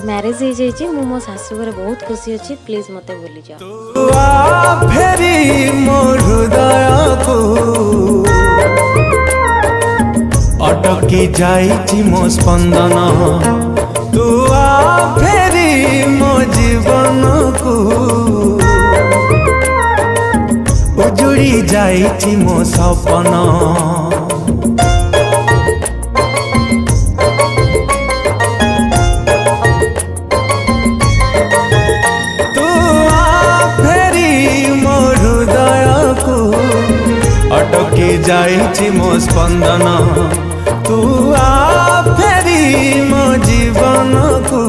Marriage हो जाइए मु मो शाशु घरे बहुत खुशी अच्छी प्लीज मते भूली जाओ। फेरी मो हृदय को अटकी जाइछि मो स्पंदन तू आ फेरी मो जीवन को उजुड़ी जाइछि मो सपन तू आ फेरी मो हृदय को अटकी जाइछि मो स्पंदन तू आ फेरी मो जीवन को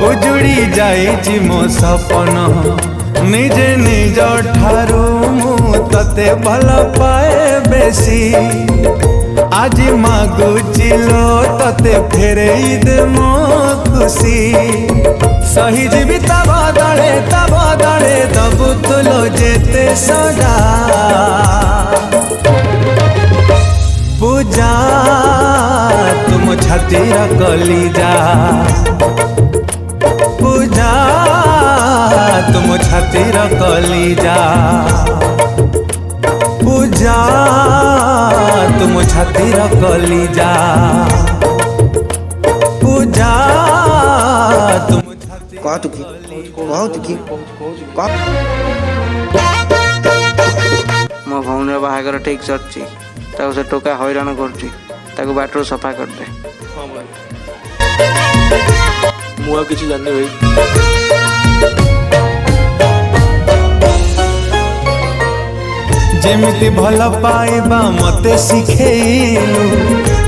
उजुड़ी जाइछि मो सपन निजे निज ठारू मु तते भल पाए बेसी आज मागुचिलो तते फेरेई दे मो खुशी सही जीवी ता बदले दबु तुलो जेते सदा पूजा तुम छातीर कलिजा पूजा तुम छातीर कलिजा पूजा तुम छातीर कलिजा पूजा तुम कहतु कि मो भौणी बाहागर ठीक सर से टोका हैरान कर बाटर सफा कर दे। मुआ किसी जाने भाई जेमिति भल पाइबा मते शिखेलु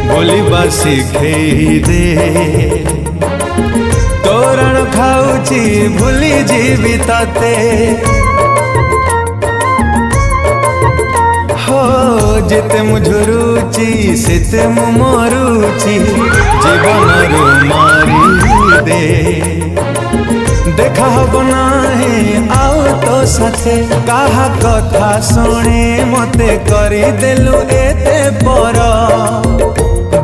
बोलिबा शिखेई दे तोरण खाऊची भूली जीवी ताते हो जेते मुझुरुची सेते मु मरुची जीवन रो मारी दे देखा हब नाही आओ तो साथे काहा कथा सुने मते करी देलु एते पर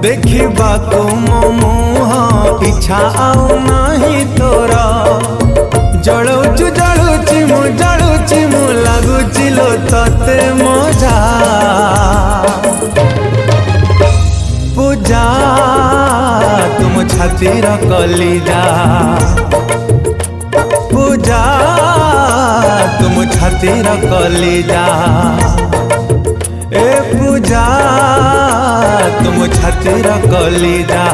देखिबा को मो मुह इच्छा आउ नाही तोरा जळुची मु लागुची लो तते मजा पूजा तुम छातीर कलिजा पूजा तुम छातीर कलिजा ए पूजा तुम छातीर कलिजा।